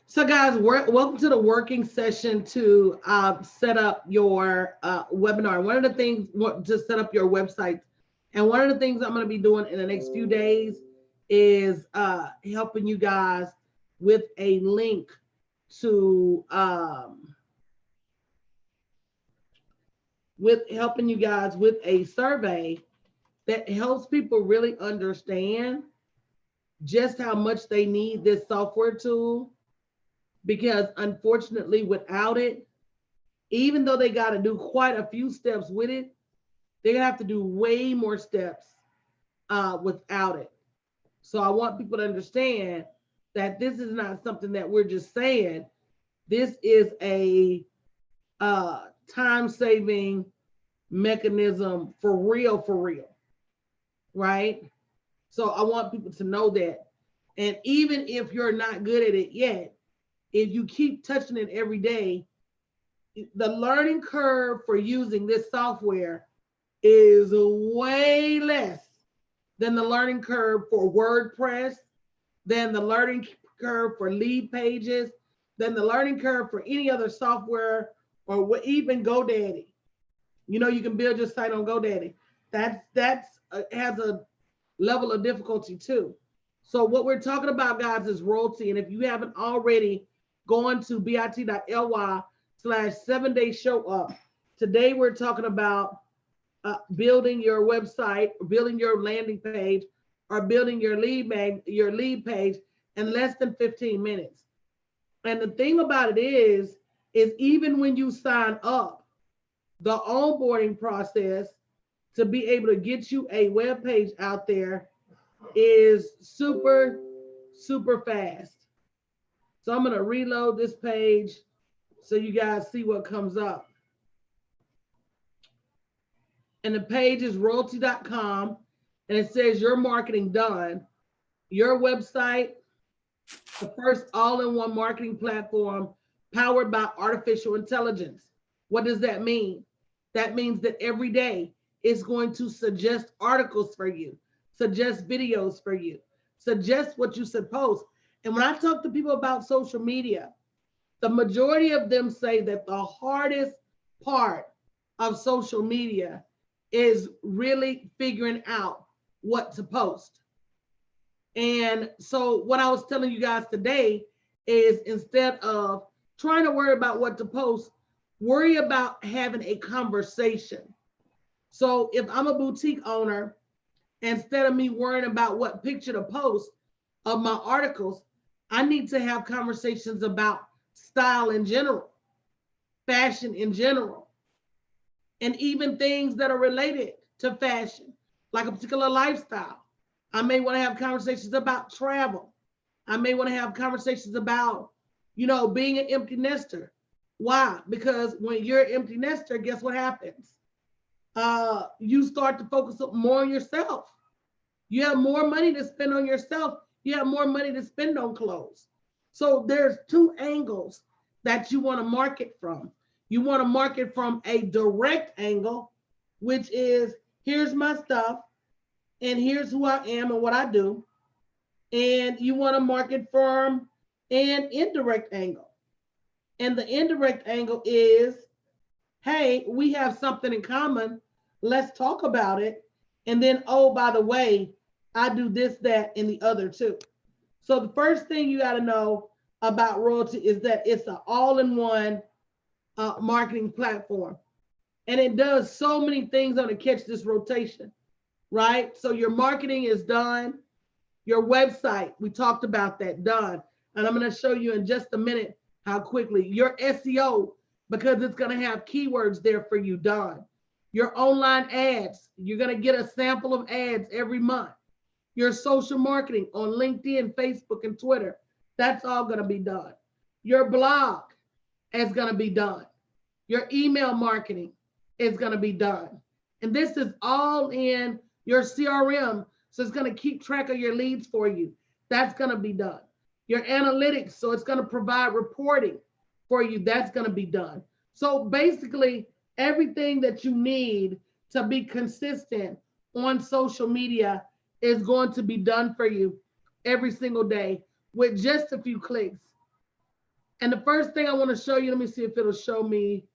So, guys, welcome to the working session to set up your webinar. One of the things to set up your website, and one of the things I'm going to be doing in the next few days is helping you guys with a link to with helping you guys with a survey that helps people really understand just how much they need this software tool, because unfortunately without it, even though they got to do quite a few steps with it, they're gonna have to do way more steps without it. So I want people to understand that this is not something that we're just saying. This is a time-saving mechanism for real, right? So I want people to know that. And even if you're not good at it yet, if you keep touching it every day, the learning curve for using this software is way less than the learning curve for WordPress, than the learning curve for lead pages, than the learning curve for any other software, or even GoDaddy. You know, you can build your site on GoDaddy. That's has a level of difficulty too. So what we're talking about, guys, is royalty. And if you haven't already gone to bit.ly/7-day show up, today we're talking about building your website, building your landing page, or building your lead page in less than 15 minutes. And the thing about it is even when you sign up, the onboarding process to be able to get you a web page out there is super, super fast. So I'm going to reload this page so you guys see what comes up. And the page is royalty.com, and it says your marketing done. Your website, the first all-in-one marketing platform powered by artificial intelligence. What does that mean? That means that every day it's going to suggest articles for you, suggest videos for you, suggest what you should post. And when I talk to people about social media, the majority of them say that the hardest part of social media is really figuring out what to post. And so what I was telling you guys today is, instead of trying to worry about what to post, worry about having a conversation. So if I'm a boutique owner, instead of me worrying about what picture to post of my articles, I need to have conversations about style in general, fashion in general, and even things that are related to fashion, like a particular lifestyle. I may want to have conversations about travel. I may want to have conversations about, being an empty nester. Why? Because when you're an empty nester, guess what happens? You start to focus more on yourself. You have more money to spend on yourself. You have more money to spend on clothes. So there's two angles that you want to market from. You want to market from a direct angle, which is, here's my stuff, and here's who I am and what I do. And you want to market from an indirect angle. And the indirect angle is, hey, we have something in common. Let's talk about it. And then, oh, by the way, I do this, that, and the other too. So the first thing you got to know about Royalty is that it's an all-in-one marketing platform. And it does so many things on to catch this rotation, right? So your marketing is done. Your website, we talked about that, done. And I'm going to show you in just a minute how quickly. Your SEO, because it's going to have keywords there for you, done. Your online ads, you're going to get a sample of ads every month. Your social marketing on LinkedIn, Facebook, and Twitter, that's all going to be done. Your blog is going to be done. Your email marketing is going to be done. And this is all in your CRM. So it's going to keep track of your leads for you. That's going to be done. Your analytics, so it's going to provide reporting for you. That's going to be done. So basically, everything that you need to be consistent on social media is going to be done for you every single day with just a few clicks. And the first thing I want to show you, let me see if it'll show me.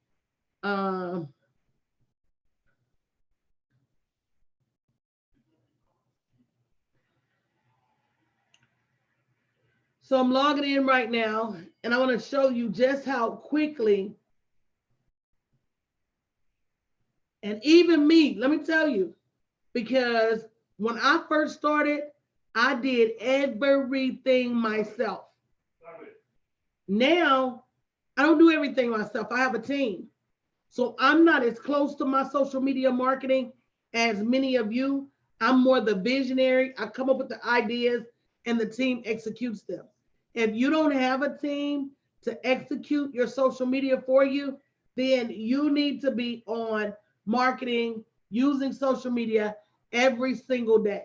Um, so I'm logging in right now, and I want to show you just how quickly, and even me, let me tell you, because when I first started, I did everything myself. Now, I don't do everything myself. I have a team. So I'm not as close to my social media marketing as many of you. I'm more the visionary. I come up with the ideas and the team executes them. If you don't have a team to execute your social media for you, then you need to be on marketing using social media every single day.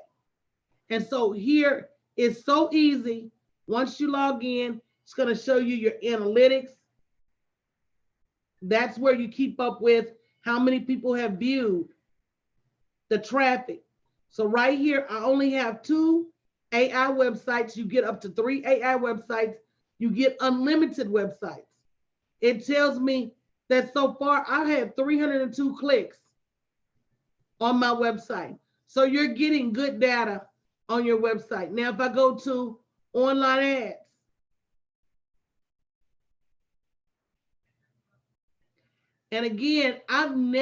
And so here it's so easy. Once you log in, it's going to show you your analytics. That's where you keep up with how many people have viewed, the traffic. So right here, I only have 2 AI websites. You get up to 3 AI websites. You get unlimited websites. It tells me that so far I've had 302 clicks on my website. So you're getting good data on your website. Now, if I go to online ads, and again, I'm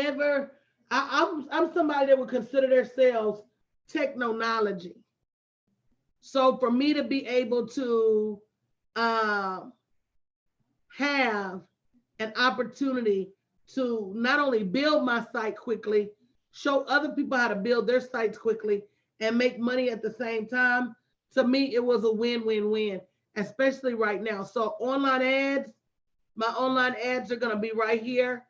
somebody that would consider themselves technology. So for me to be able to um, have an opportunity to not only build my site quickly, show other people how to build their sites quickly, and make money at the same time, to me, it was a win-win-win, especially right now. So online ads, my online ads are going to be right here.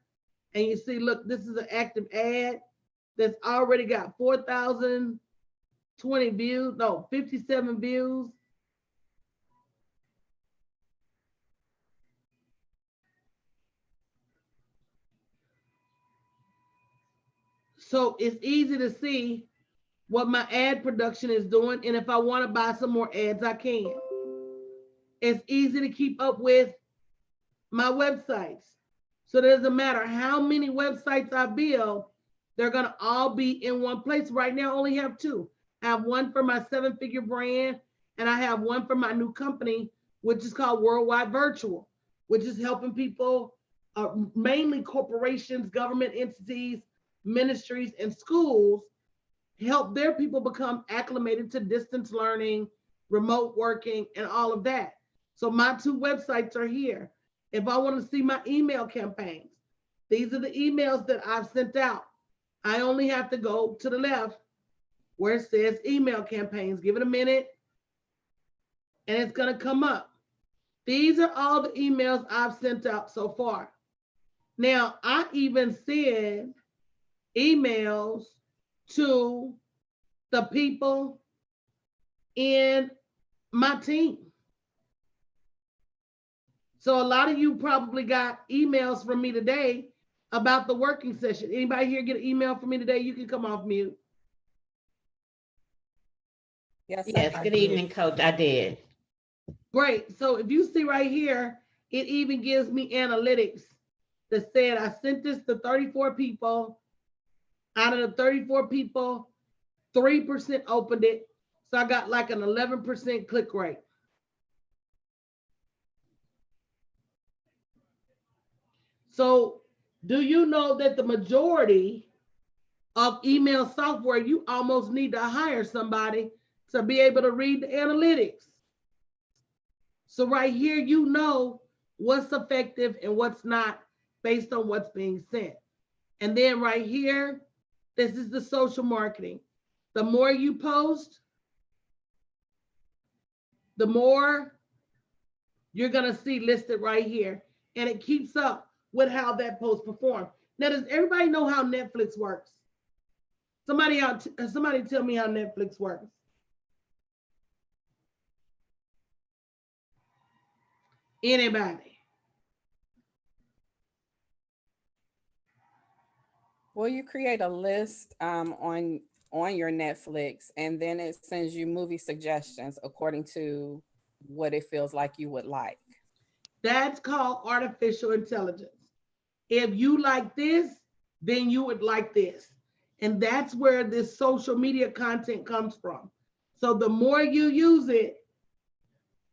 And you see, look, this is an active ad that's already got 4,020 views, no, 57 views. So it's easy to see what my ad production is doing. And if I want to buy some more ads, I can. It's easy to keep up with my websites. So it doesn't matter how many websites I build, they're going to all be in one place. Right now, I only have 2. I have one for my 7-figure brand, and I have one for my new company, which is called Worldwide Virtual, which is helping people, mainly corporations, government entities, ministries, and schools, help their people become acclimated to distance learning, remote working, and all of that. So my 2 websites are here. If I want to see my email campaigns, these are the emails that I've sent out. I only have to go to the left where it says email campaigns. Give it a minute, and it's going to come up. These are all the emails I've sent out so far. Now, I even send emails to the people in my team. So a lot of you probably got emails from me today about the working session. Anybody here get an email from me today? You can come off mute. Yes, good evening, Coach. I did. Great. So if you see right here, it even gives me analytics that said I sent this to 34 people. Out of the 34 people, 3% opened it. So I got like an 11% click rate. So do you know that the majority of email software, you almost need to hire somebody to be able to read the analytics? So right here, you know what's effective and what's not based on what's being sent. And then right here, this is the social marketing. The more you post, the more you're going to see listed right here. And it keeps up with how that post performed. Now, does everybody know how Netflix works? Somebody tell me how Netflix works. Anybody? Well, you create a list on your Netflix, and then it sends you movie suggestions according to what it feels like you would like. That's called artificial intelligence. If you like this, then you would like this. And that's where this social media content comes from. So the more you use it,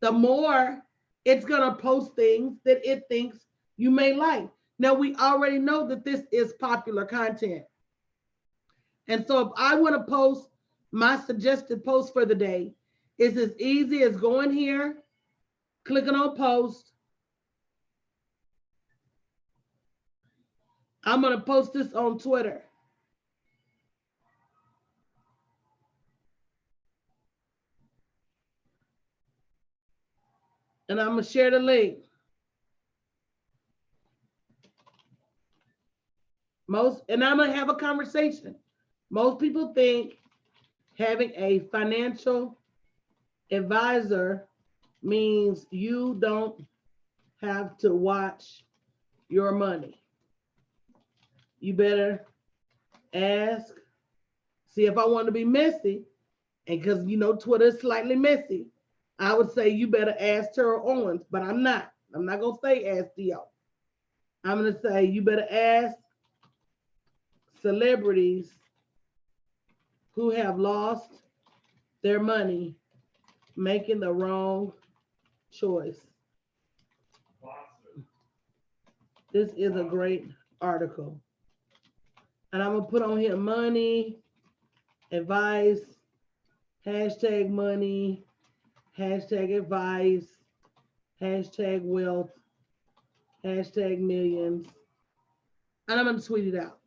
the more it's going to post things that it thinks you may like. Now, we already know that this is popular content. And so if I want to post my suggested post for the day, it's as easy as going here, clicking on post. I'm going to post this on Twitter. And I'm going to share the link. And I'm going to have a conversation. Most people think having a financial advisor means you don't have to watch your money. You better ask, see if I want to be messy. And because, Twitter is slightly messy, I would say you better ask Tara Owens, but I'm not. I'm not going to say ask Theo. I'm going to say you better ask celebrities who have lost their money making the wrong choice. This is a great article. And I'm going to put on here money, advice, hashtag money, hashtag advice, hashtag wealth, hashtag millions. And I'm going to tweet it out.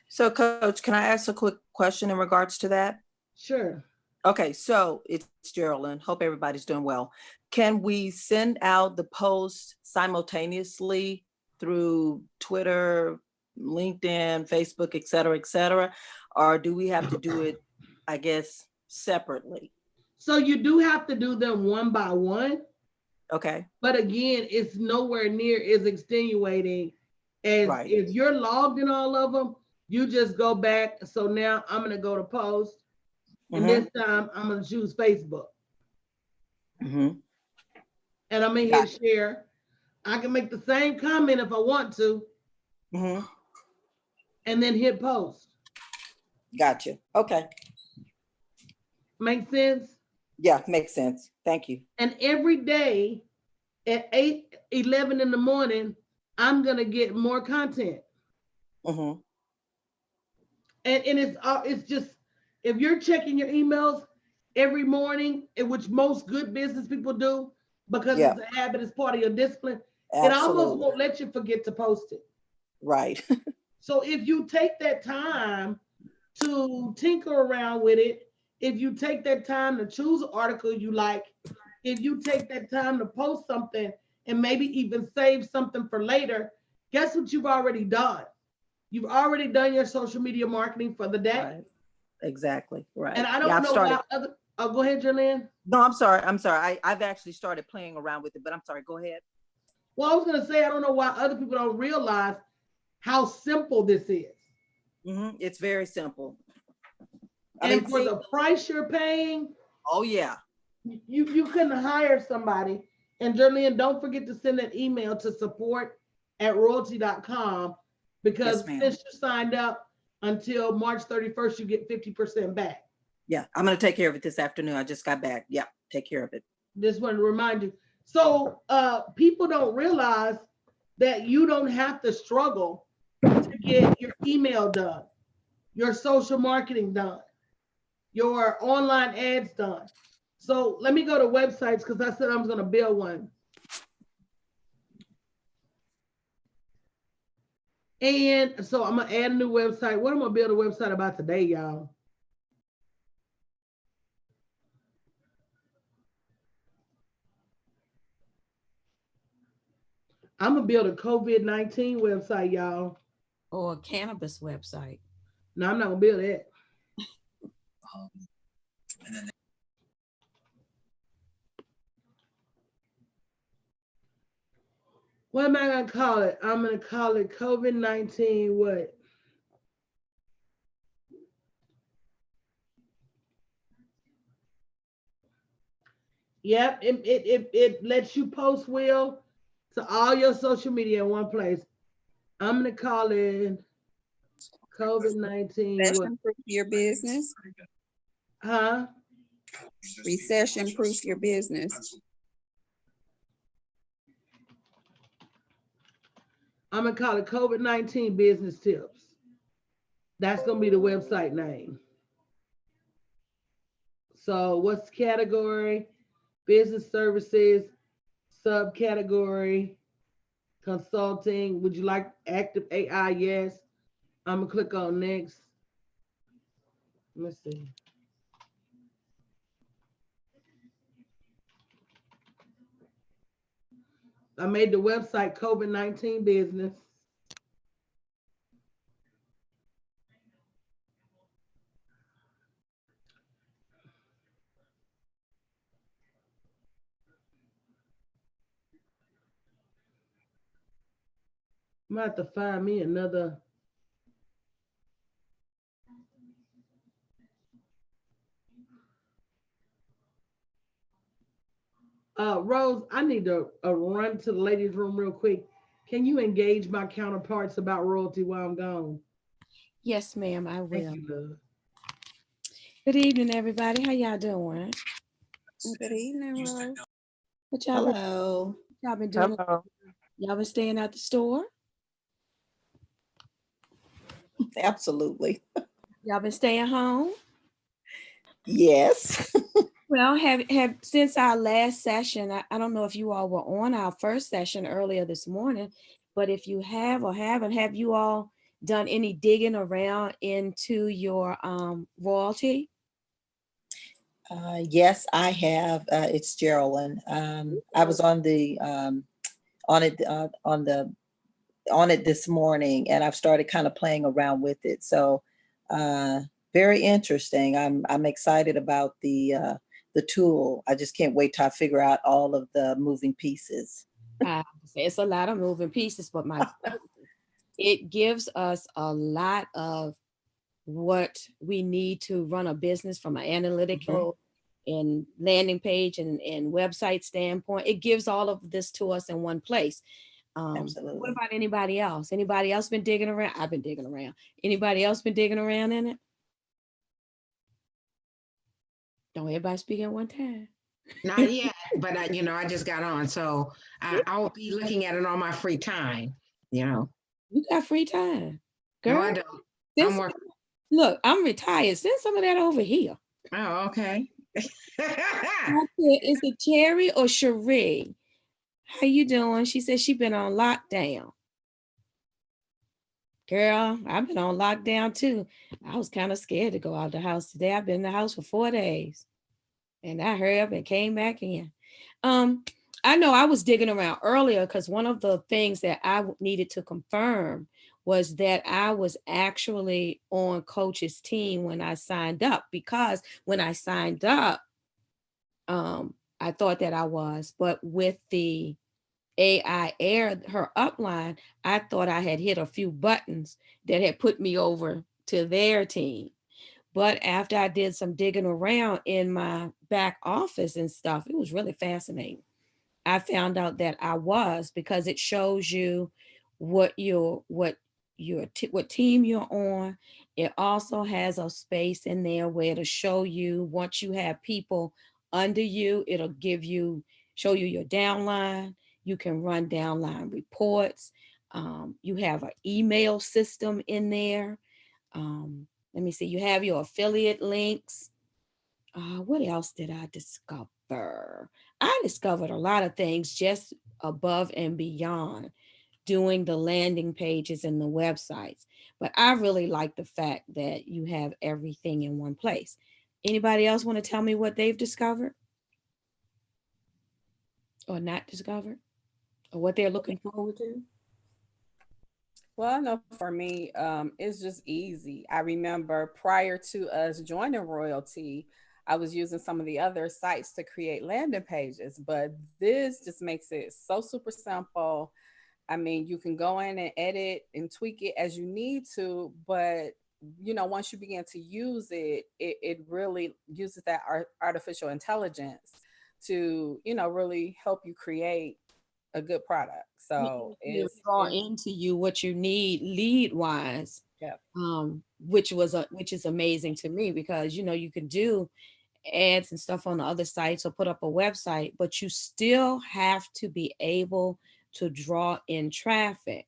So, Coach, can I ask a quick question in regards to that? Sure. Okay, so it's Geraldine. Hope everybody's doing well. Can we send out the posts simultaneously through Twitter, LinkedIn, Facebook, et cetera, or do we have to do it, I guess, separately? So you do have to do them one by one. Okay. But again, it's nowhere near as extenuating as if you're logged in all of them, you just go back. So now I'm going to go to post. And this time I'm going to choose Facebook. And I'm going to hit share. I can make the same comment if I want to. And then hit post. Gotcha. Okay. Make sense? Yeah, makes sense. Thank you. And every day at 8:11 in the morning, I'm going to get more content. And it's just, if you're checking your emails every morning, in which most good business people do, because it's a habit, it's part of your discipline, it almost won't let you forget to post it. Right. So if you take that time to tinker around with it, if you take that time to choose an article you like, if you take that time to post something and maybe even save something for later, guess what you've already done? You've already done your social media marketing for the day. Right. Exactly. Right. And I don't know about other, go ahead, Jerlynn. No, I'm sorry. I've actually started playing around with it, but I'm sorry. Go ahead. Well, I was going to say, I don't know why other people don't realize how simple this is. It's very simple. And for the price you're paying, oh yeah, you couldn't hire somebody. And Jerlynn, don't forget to send an email to support@royalty.com, because since you signed up until March 31st, you get 50% back. Yeah, I'm going to take care of it this afternoon. I just got back. Yeah, take care of it. Just wanted to remind you. So people don't realize that you don't have to struggle to get your email done, your social marketing done, your online ads done. So let me go to websites, because I said I was going to build one. And so I'm going to add a new website. What am I going to build a website about today, y'all? I'm going to build a COVID-19 website, y'all. Or a cannabis website. No, I'm not going to build that. What am I going to call it? I'm going to call it COVID-19 what? Yep, it lets you post, Will, to all your social media in one place. I'm gonna call it COVID-19. What? Recession proof your business. Huh? Recession proof your business. I'm gonna call it COVID-19 business tips. That's gonna be the website name. So what's the category? Business services, subcategory, consulting. Would you like active AI? Yes. I'm gonna click on next. Let's see. I made the website COVID-19 business. I'm gonna have to find me another. Rose, I need to run to the ladies' room real quick. Can you engage my counterparts about royalty while I'm gone? Yes, ma'am, I Thank will. you, love. Good evening, everybody. How y'all doing? Good evening, Rose. What Hello. y'all been doing? Hello. Y'all been staying at the store? Absolutely. Y'all been staying home? Yes. Well, have since our last session, I don't know if you all were on our first session earlier this morning, but if you have or haven't, have you all done any digging around into your royalty? Yes, I have. It's Geraldine. I was on the on it on it this morning, and I've started kind of playing around with it. So very interesting. I'm excited about the tool. I just can't wait till I figure out all of the moving pieces. It's a lot of moving pieces, but it gives us a lot of what we need to run a business from an analytical and landing page and website standpoint. It gives all of this to us in one place. What Absolutely. about anybody else? Anybody else been digging around? I've been digging around. Anybody else been digging around in it? Don't everybody speak at one time. Not yet, but I just got on, so I'll be looking at it on my free time. You got free time, No, girl. I don't. Send I'm working. Look, I'm retired. Send some of that over here. Oh, okay. Is it Cherry or Cherie? How you doing? She said she been on lockdown. Girl, I've been on lockdown too. I was kind of scared to go out the house today. I've been in the house for 4 days. And I hurried up and came back in. I know I was digging around earlier because one of the things that I needed to confirm was that I was actually on Coach's team when I signed up, because when I signed up, I thought that I was, but with the AI Air, her upline, I thought I had hit a few buttons that had put me over to their team. But after I did some digging around in my back office and stuff, it was really fascinating. I found out that I was, because it shows you what what team you're on. It also has a space in there where it'll show you, once you have people under you, it'll show you your downline. You can run downline reports. You have an email system in there. Let me see, you have your affiliate links. What else did I discover? I discovered a lot of things just above and beyond doing the landing pages and the websites. But I really like the fact that you have everything in one place. Anybody else want to tell me what they've discovered or not discovered, or what they're looking forward to? Well, I know for me, it's just easy. I remember prior to us joining Royalty, I was using some of the other sites to create landing pages, but this just makes it so super simple. I mean, you can go in and edit and tweak it as you need to, but once you begin to use it, it really uses that artificial intelligence to, you know, really help you create a good product. So It'll it's, draw into you what you need lead wise, yeah. which is amazing to me, because you know you can do ads and stuff on the other sites or put up a website, but you still have to be able to draw in traffic.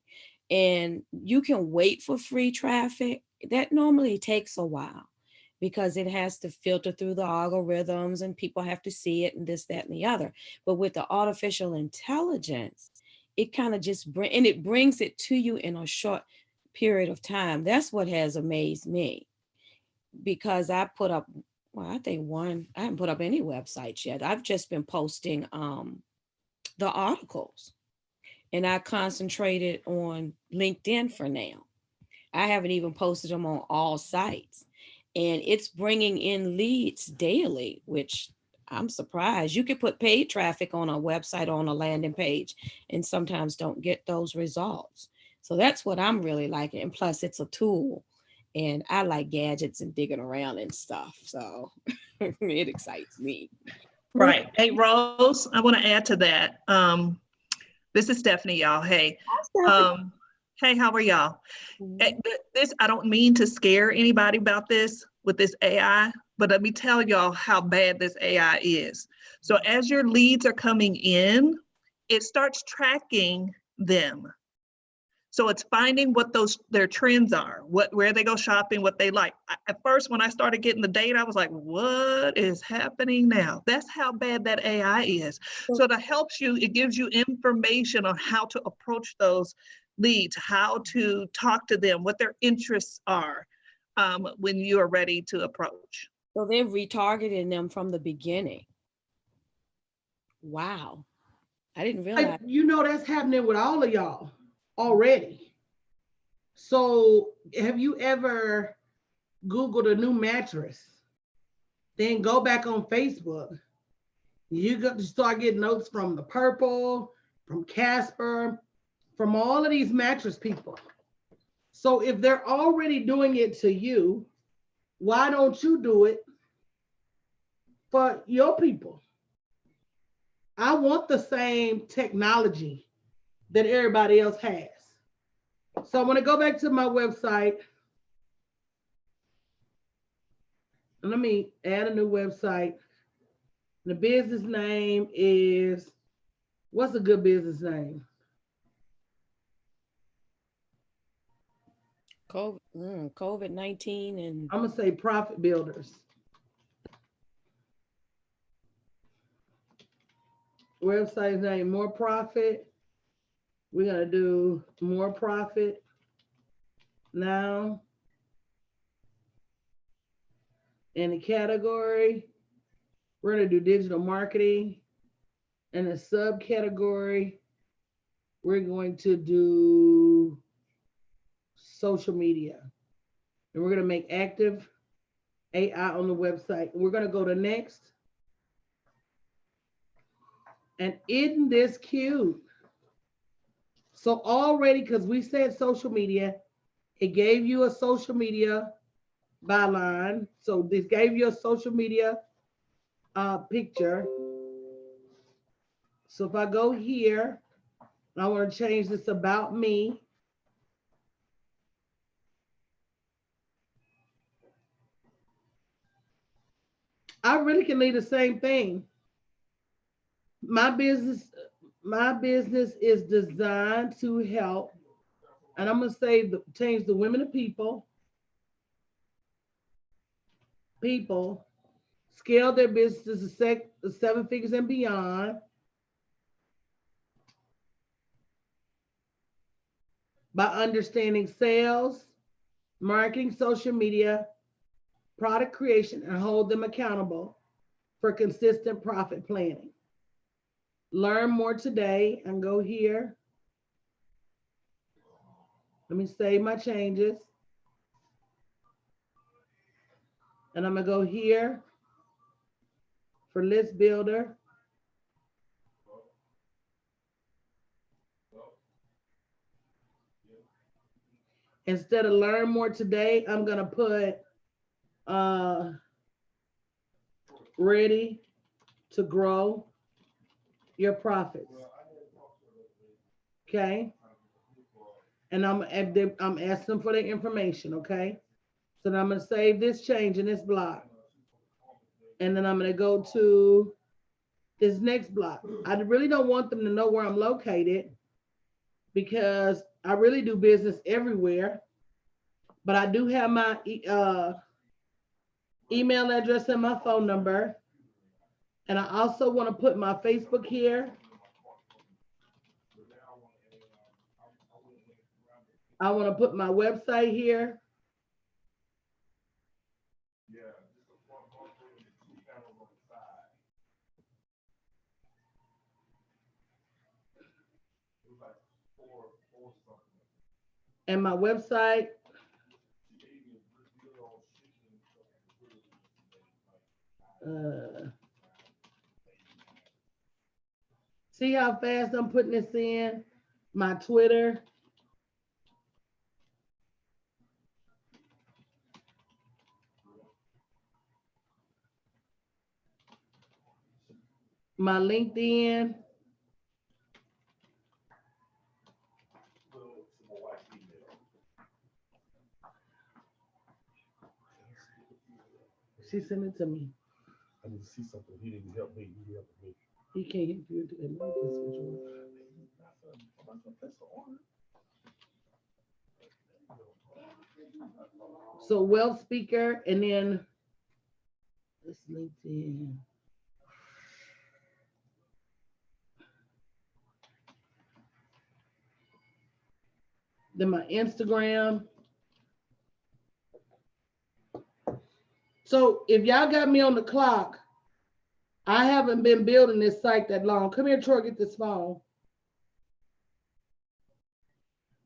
And you can wait for free traffic. That normally takes a while because it has to filter through the algorithms and people have to see it and this, that, and the other. But with the artificial intelligence, it kind of just brings it to you in a short period of time. That's what has amazed me, because I put up, well, I think I haven't put up any websites yet. I've just been posting the articles, and I concentrated on LinkedIn for now. I haven't even posted them on all sites, and it's bringing in leads daily, which I'm surprised. You could put paid traffic on a website, on a landing page, and sometimes don't get those results. So that's what I'm really liking. And plus, it's a tool, and I like gadgets and digging around and stuff. So it excites me. Right. Hey, Rose, I want to add to that. This is Stephanie, y'all. Hey. Hey, how are y'all? This, I don't mean to scare anybody about this with this AI, but let me tell y'all how bad this AI is. So as your leads are coming in, it starts tracking them. So it's finding what their trends are, where they go shopping, what they like. At first, when I started getting the data, I was like, what is happening now? That's how bad that AI is. So that helps you, it gives you information on how to approach those leads, how to talk to them, what their interests are when you are ready to approach. So they're retargeting them from the beginning. Wow. I didn't realize. You know, that's happening with all of y'all already. So have you ever Googled a new mattress? Then go back on Facebook. You got to start getting notes from the Purple, from Casper, from all of these mattress people. So if they're already doing it to you, why don't you do it for your people? I want the same technology that everybody else has. So I'm going to go back to my website. And let me add a new website. The business name is, what's a good business name? COVID-19 and I'm going to say Profit Builders. Website name, More Profit. We're going to do More Profit now. In the category, we're going to do digital marketing. In the subcategory, we're going to do social media. And we're going to make active AI on the website. We're going to go to next. And isn't this cute? So already, because we said social media, it gave you a social media byline. So this gave you a social media picture. So if I go here, I want to change this about me. I really can leave the same thing. My business is designed to help, and I'm gonna say change the women of people scale their business to 7 figures and beyond by understanding sales, marketing, social media, product creation, and hold them accountable for consistent profit planning. Learn more today and go here. Let me save my changes. And I'm gonna go here for list builder. Instead of learn more today, I'm gonna put ready to grow your profits. Okay? And I'm asking them for their information, okay? So then I'm gonna save this change in this block. And then I'm gonna go to this next block. I really don't want them to know where I'm located because I really do business everywhere. But I do have my email address and my phone number. And I also want to put my Facebook here. I want to put my website here. And my website. See how fast I'm putting this in? My Twitter. My LinkedIn. She sent it to me. I need to see something. He didn't help me. He helped me. He can't help you to admit this one. So Wealth Speaker, and then this LinkedIn. Then my Instagram. So if y'all got me on the clock, I haven't been building this site that long. Come here, Troy, get this phone.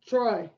Troy.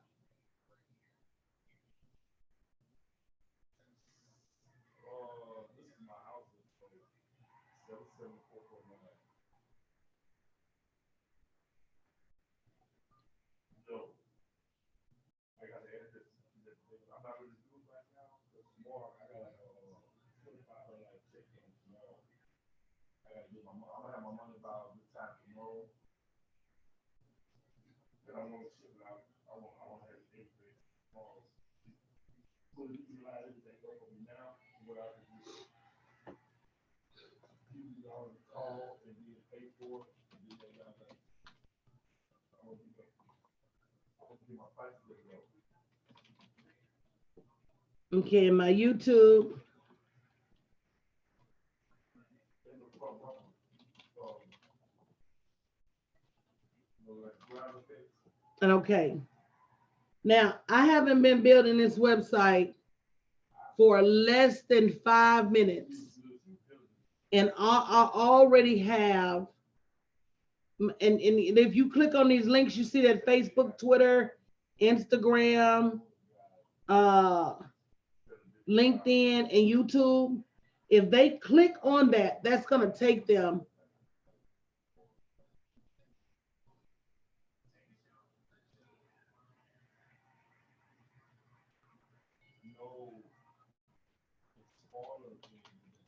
Okay, my YouTube. And okay. Now, I haven't been building this website for less than 5 minutes. And I already have, and if you click on these links, you see that Facebook, Twitter, Instagram, LinkedIn, and YouTube. If they click on that, that's going to take them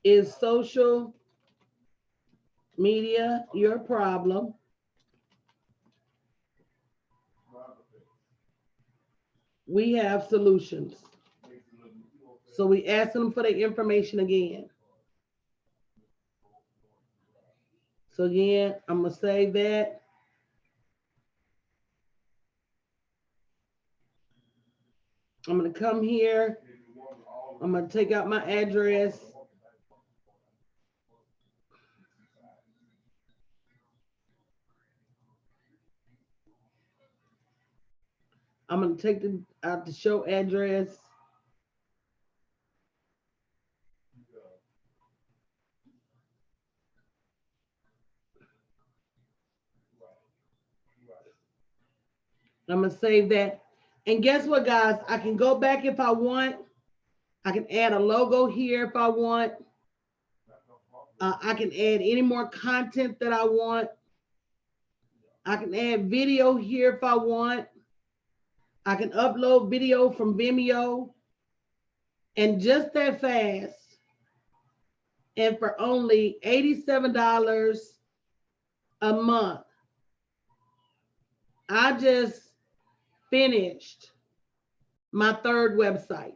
is social media your problem? We have solutions. So we ask them for the information again. So again, I'm gonna save that. I'm gonna come here. I'm gonna take out my address. I'm gonna take out the show address. I'm gonna save that. And guess what, guys? I can go back if I want. I can add a logo here if I want. I can add any more content that I want. I can add video here if I want. I can upload video from Vimeo. And just that fast, And for only $87 a month, I just finished my third website.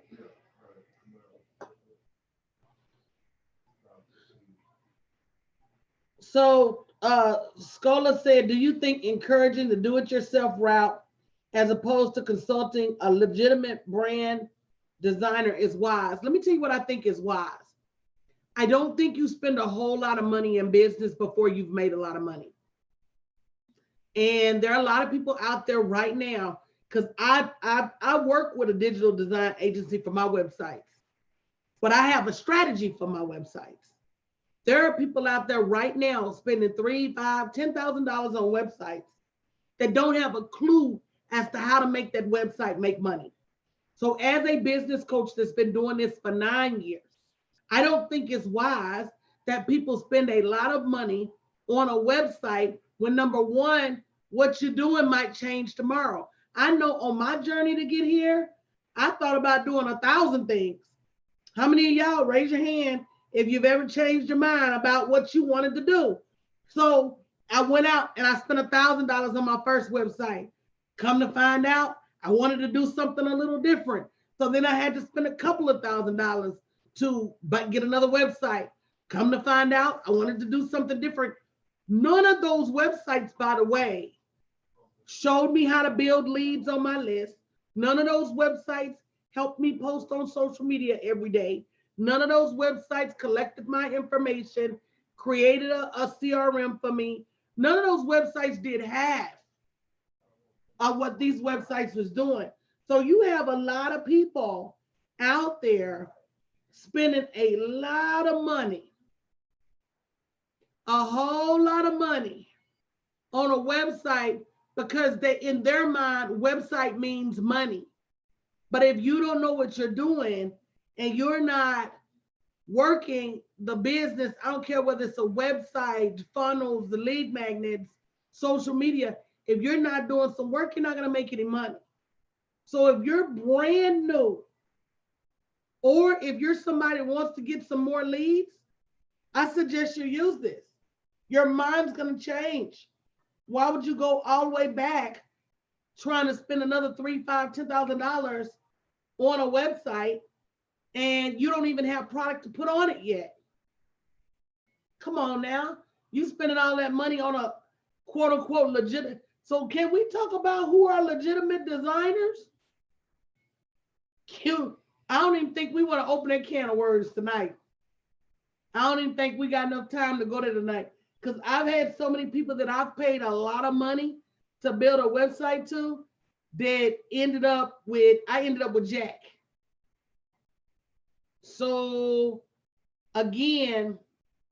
So Scola said, do you think encouraging the do-it-yourself route as opposed to consulting a legitimate brand designer is wise? Let me tell you what I think is wise. I don't think you spend a whole lot of money in business before you've made a lot of money. And there are a lot of people out there right now, because I work with a digital design agency for my websites, but I have a strategy for my websites. There are people out there right now spending $3,000, $5,000, $10,000 on websites that don't have a clue as to how to make that website make money. So as a business coach that's been doing this for 9 years, I don't think it's wise that people spend a lot of money on a website when, number one, what you're doing might change tomorrow. I know on my journey to get here, I thought about doing 1,000 things. How many of y'all raise your hand if you've ever changed your mind about what you wanted to do? So I went out and I spent $1,000 on my first website. Come to find out, I wanted to do something a little different. So then I had to spend a couple of $1,000s to get another website. Come to find out, I wanted to do something different. None of those websites, by the way, showed me how to build leads on my list. None of those websites helped me post on social media every day. None of those websites collected my information, created a CRM for me. None of those websites did half of what these websites was doing. So you have a lot of people out there spending a lot of money, a whole lot of money on a website because they, in their mind, website means money. But if you don't know what you're doing and you're not working the business, I don't care whether it's a website, funnels, the lead magnets, social media, if you're not doing some work, you're not going to make any money. So if you're brand new, or if you're somebody who wants to get some more leads, I suggest you use this. Your mind's going to change. Why would you go all the way back trying to spend another $3,000, $5,000, $10,000 on a website and you don't even have product to put on it yet? Come on now. You spending all that money on a quote unquote legitimate. So can we talk about who are legitimate designers? Cute. I don't even think we want to open that can of words tonight. I don't even think we got enough time to go there tonight, because I've had so many people that I've paid a lot of money to build a website to that I ended up with Jack. So again,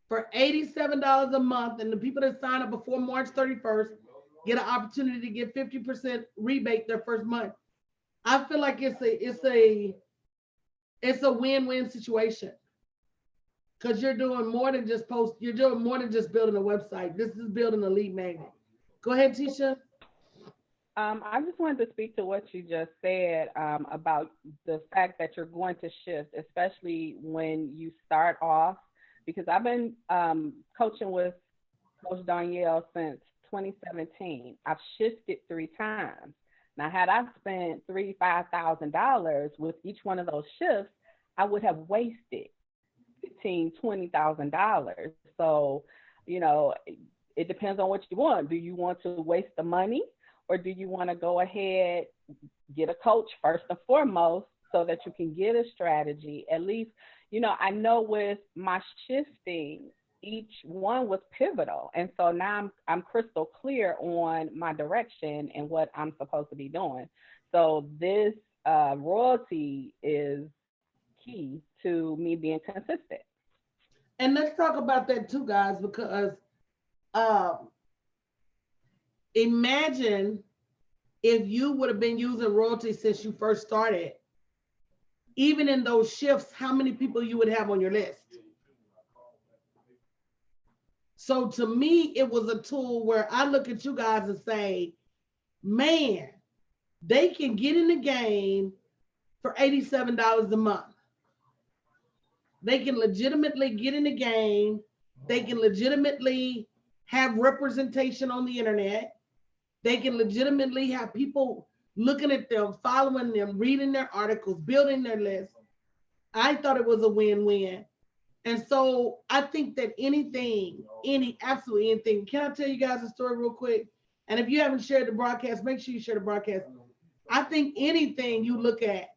for $87 a month, and the people that sign up before March 31st get an opportunity to get 50% rebate their first month. I feel like it's a win-win situation, because you're doing more than just post. You're doing more than just building a website. This is building a lead magnet. Go ahead, Tisha. I just wanted to speak to what you just said about the fact that you're going to shift, especially when you start off, because I've been coaching with Coach Danielle since 2017. I've shifted 3 times. Now, had I spent $3,000, $5,000 with each one of those shifts, I would have wasted $15,000, $20,000. So, you know, it depends on what you want. Do you want to waste the money, or do you want to go ahead, get a coach first and foremost so that you can get a strategy? At least, you know, I know with my shifting, each one was pivotal. And so now I'm crystal clear on my direction and what I'm supposed to be doing. So this royalty is key to me being consistent. And let's talk about that too, guys, because imagine if you would have been using royalty since you first started. Even in those shifts, how many people you would have on your list? So to me, it was a tool where I look at you guys and say, man, they can get in the game for $87 a month. They can legitimately get in the game. They can legitimately have representation on the internet. They can legitimately have people looking at them, following them, reading their articles, building their list. I thought it was a win-win. And so I think that absolutely anything. Can I tell you guys a story real quick? And if you haven't shared the broadcast, make sure you share the broadcast. I think anything you look at,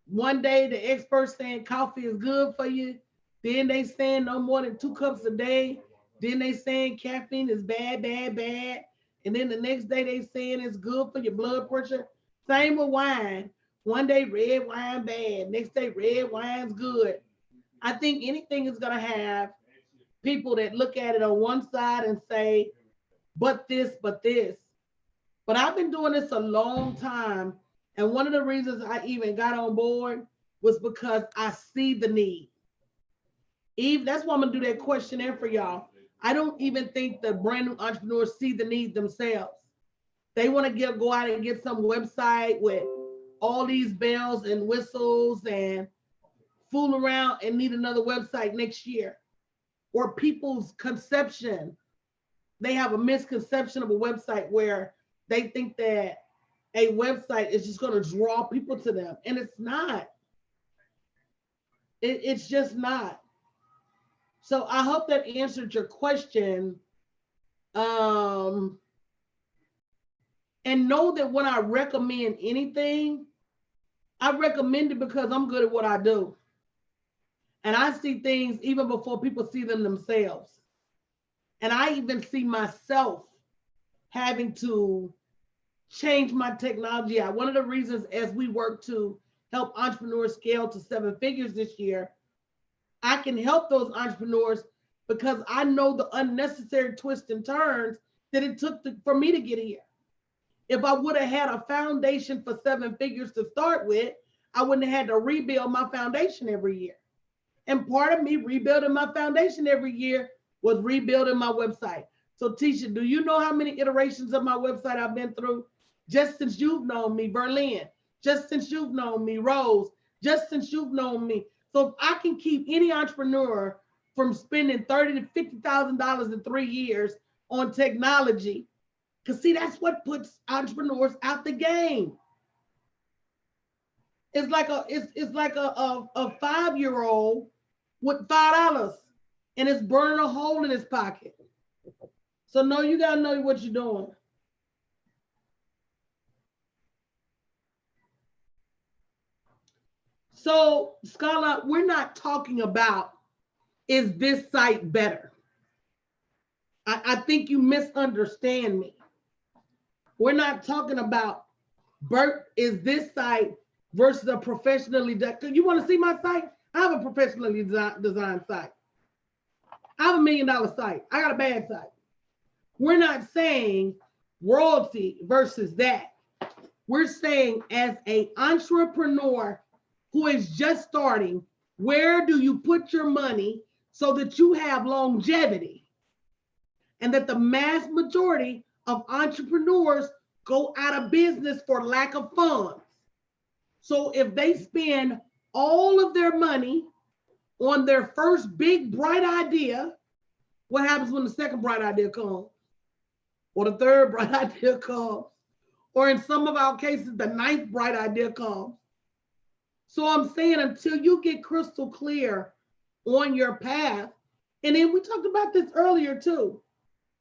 one day the experts saying coffee is good for you, then they saying no more than 2 cups a day, then they saying caffeine is bad, bad, bad, and then the next day they saying it's good for your blood pressure. Same with wine. One day red wine bad, next day red wine's good. I think anything is gonna have people that look at it on one side and say, but this, but this. But I've been doing this a long time. And one of the reasons I even got on board was because I see the need. Eve, that's why I'm gonna do that questionnaire for y'all. I don't even think the brand new entrepreneurs see the need themselves. They want to go out and get some website with all these bells and whistles and fool around and need another website next year. Or people's conception, they have a misconception of a website where they think that a website is just going to draw people to them. And it's not. It's just not. So I hope that answered your question. And know that when I recommend anything, I recommend it because I'm good at what I do. And I see things even before people see them themselves. And I even see myself having to change my technology out. One of the reasons as we work to help entrepreneurs scale to 7 figures this year, I can help those entrepreneurs because I know the unnecessary twists and turns that it took for me to get here. If I would have had a foundation for 7 figures to start with, I wouldn't have had to rebuild my foundation every year. And part of me rebuilding my foundation every year was rebuilding my website. So Tisha, do you know how many iterations of my website I've been through? Just since you've known me, Berlin, just since you've known me, Rose, just since you've known me. So if I can keep any entrepreneur from spending $30,000 to $50,000 in 3 years on technology, because see, that's what puts entrepreneurs out the game. It's like a 5-year-old with $5 and it's burning a hole in his pocket. So no, you gotta know what you're doing. So Scala, we're not talking about, is this site better? I think you misunderstand me. We're not talking about, Bert, is this site versus a professionally done. You want to see my site? I have a professionally designed site. I have $1 million site. I got a bad site. We're not saying royalty versus that. We're saying as an entrepreneur who is just starting, where do you put your money so that you have longevity? And that the mass majority of entrepreneurs go out of business for lack of funds. So if they spend all of their money on their first big bright idea, what happens when the second bright idea comes? Or the third bright idea comes? Or in some of our cases, the 9th bright idea comes. So I'm saying until you get crystal clear on your path, and then we talked about this earlier too.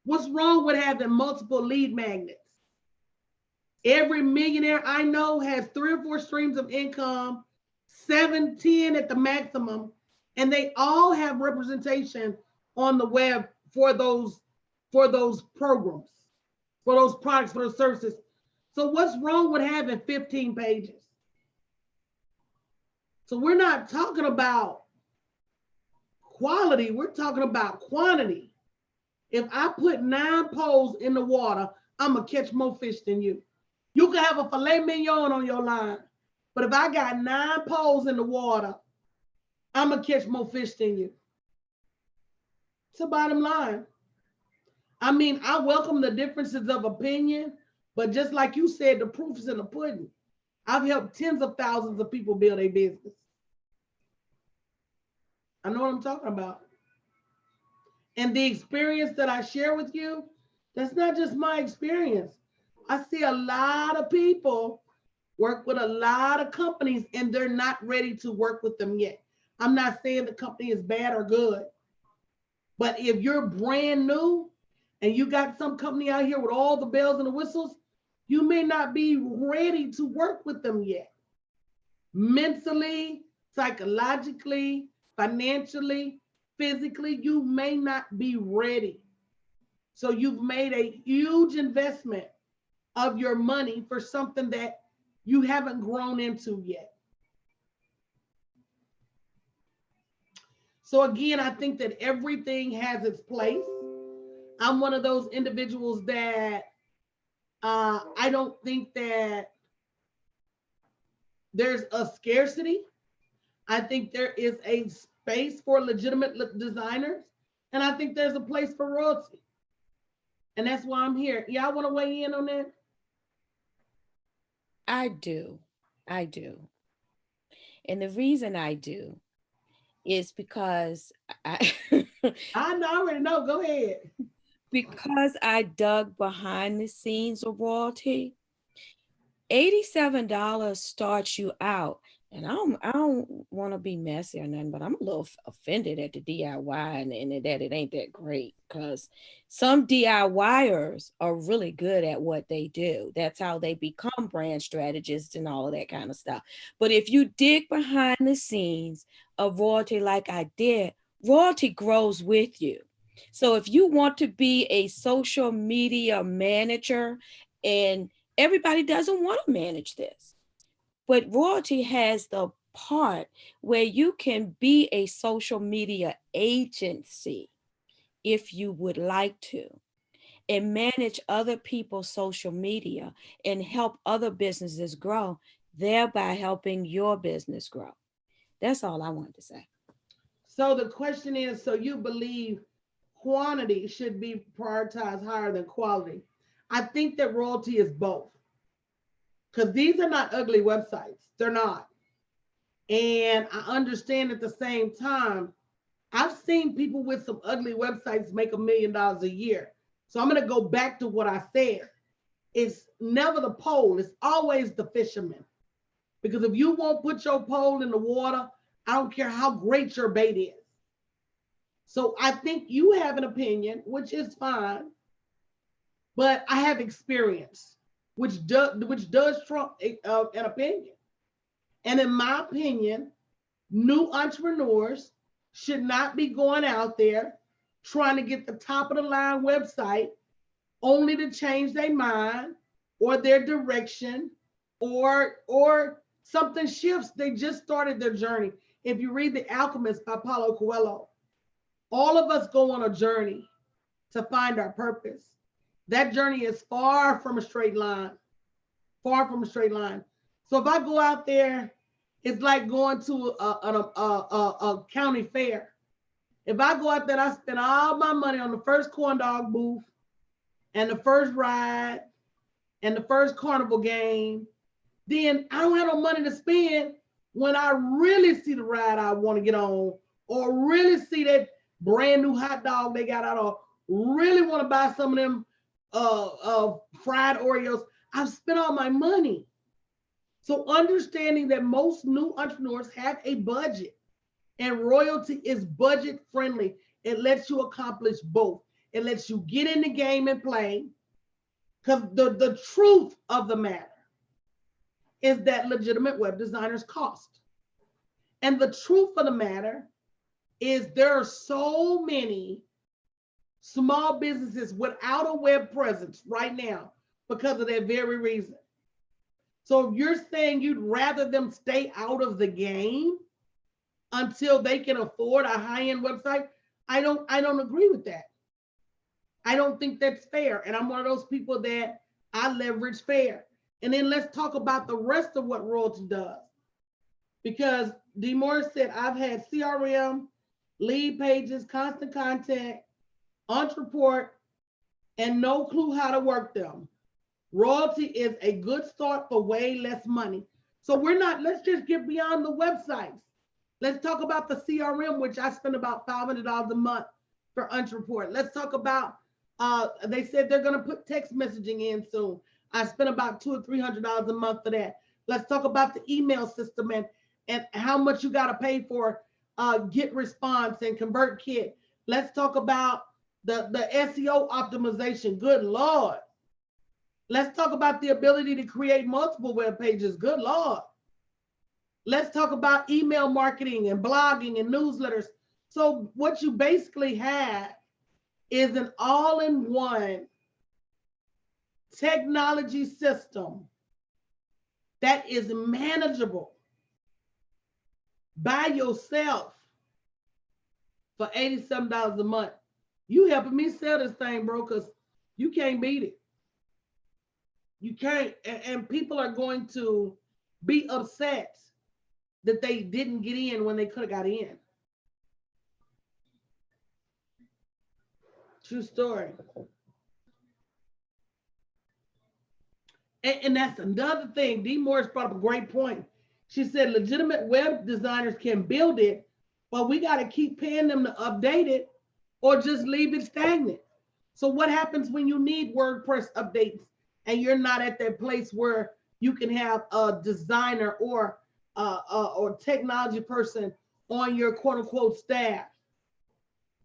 What's wrong with having multiple lead magnets? Every millionaire I know has 3 or 4 streams of income, 7, 10 at the maximum, and they all have representation on the web for those programs, for those products, for those services. So what's wrong with having 15 pages? So we're not talking about quality, we're talking about quantity. If I put 9 poles in the water, I'm gonna catch more fish than you. You can have a filet mignon on your line, but if I got 9 poles in the water, I'm gonna catch more fish than you. It's the bottom line. I mean, I welcome the differences of opinion, but just like you said, the proof is in the pudding. I've helped tens of thousands of people build a business. I know what I'm talking about. And the experience that I share with you, that's not just my experience. I see a lot of people work with a lot of companies and they're not ready to work with them yet. I'm not saying the company is bad or good, but if you're brand new and you got some company out here with all the bells and the whistles, you may not be ready to work with them yet. Mentally, psychologically, financially, physically, you may not be ready. So you've made a huge investment of your money for something that you haven't grown into yet. So again, I think that everything has its place. I'm one of those individuals that I don't think that there's a scarcity. I think there is a space for legitimate designers, and I think there's a place for royalty. And that's why I'm here. Y'all want to weigh in on that? I do. I do. And the reason I do is because I I already know. Go ahead. because I dug behind the scenes of royalty. $87 starts you out. And I don't want to be messy or nothing, but I'm a little offended at the DIY and that it ain't that great, because some DIYers are really good at what they do. That's how they become brand strategists and all of that kind of stuff. But if you dig behind the scenes of royalty like I did, royalty grows with you. So if you want to be a social media manager, and everybody doesn't want to manage this, but royalty has the part where you can be a social media agency if you would like to, and manage other people's social media and help other businesses grow, thereby helping your business grow. That's all I wanted to say. So the question is, so you believe quantity should be prioritized higher than quality? I think that royalty is both, because these are not ugly websites. They're not. And I understand at the same time, I've seen people with some ugly websites make $1 million a year. So I'm going to go back to what I said. It's never the pole, it's always the fisherman. Because if you won't put your pole in the water, I don't care how great your bait is. So I think you have an opinion, which is fine, but I have experience, which does trump an opinion. And in my opinion, new entrepreneurs should not be going out there trying to get the top of the line website only to change their mind or their direction, or something shifts. They just started their journey. If you read The Alchemist by Paulo Coelho, all of us go on a journey to find our purpose. That journey is far from a straight line, far from a straight line. So if I go out there, it's like going to a county fair. If I go out there, I spend all my money on the first corn dog booth and the first ride and the first carnival game, then I don't have no money to spend when I really see the ride I want to get on, or really see that brand new hot dog they got out, or really want to buy some of them fried Oreos. I've spent all my money. So understanding that most new entrepreneurs have a budget, and royalty is budget friendly. It lets you accomplish both. It lets you get in the game and play. Because the truth of the matter is that legitimate web designers cost. And the truth of the matter is there are so many small businesses without a web presence right now because of that very reason. So if you're saying you'd rather them stay out of the game until they can afford a high-end website, I don't agree with that. I don't think that's fair. And I'm one of those people that I leverage fair. And then let's talk about the rest of what royalty does. Because DeMore said, I've had CRM, lead pages, constant contact, Entreport, and no clue how to work them. Royalty is a good start for way less money. So let's just get beyond the websites. Let's talk about the CRM, which I spend about $500 a month for Untreport. Let's talk about, they said they're gonna put text messaging in soon. I spend about $200 or $300 a month for that. Let's talk about the email system and how much you gotta pay for Get Response and ConvertKit. Let's talk about the SEO optimization. Good Lord. Let's talk about the ability to create multiple web pages. Good Lord. Let's talk about email marketing and blogging and newsletters. So what you basically have is an all-in-one technology system that is manageable by yourself for $87 a month. You helping me sell this thing, bro, because you can't beat it. You can't, and people are going to be upset that they didn't get in when they could have got in. True story. And that's another thing. Dee Morris brought up a great point. She said legitimate web designers can build it, but we got to keep paying them to update it or just leave it stagnant. So what happens when you need WordPress updates and you're not at that place where you can have a designer or technology person on your quote unquote staff?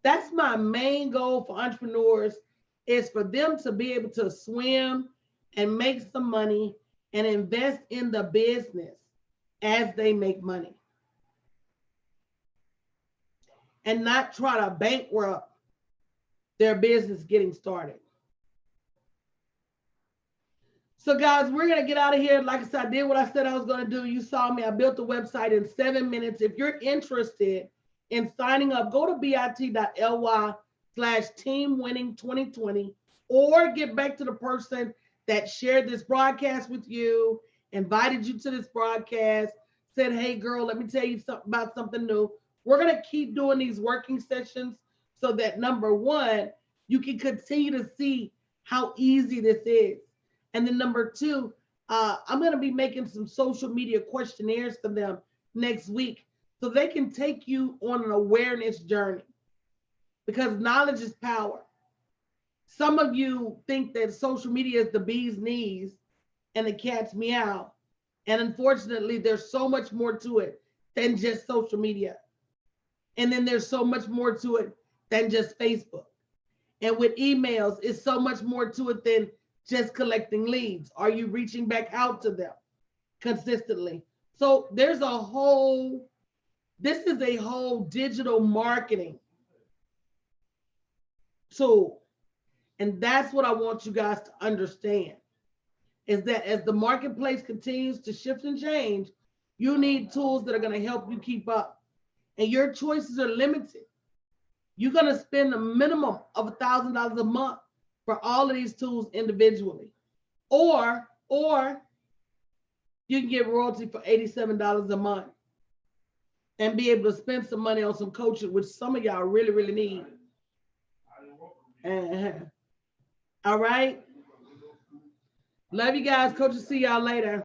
That's my main goal for entrepreneurs, is for them to be able to swim and make some money and invest in the business as they make money, and not try to bankrupt their business getting started. So guys, we're gonna get out of here. Like I said, I did what I said I was gonna do. You saw me, I built the website in 7 minutes. If you're interested in signing up, go to bit.ly/teamwinning2020, or get back to the person that shared this broadcast with you, invited you to this broadcast, said, hey girl, let me tell you something about something new. We're gonna keep doing these working sessions so that, number one, you can continue to see how easy this is. And then number two, I'm going to be making some social media questionnaires for them next week so they can take you on an awareness journey, because knowledge is power. Some of you think that social media is the bee's knees and the cat's meow. And unfortunately, there's so much more to it than just social media. And then there's so much more to it than just Facebook. And with emails, it's so much more to it than just collecting leads. Are you reaching back out to them consistently? So this is a whole digital marketing tool. And that's what I want you guys to understand, is that as the marketplace continues to shift and change, you need tools that are going to help you keep up. And your choices are limited. You're going to spend a minimum of $1,000 a month for all of these tools individually. Or you can get royalty for $87 a month and be able to spend some money on some coaching, which some of y'all really, really need. All right. Love you guys. Coach, see y'all later.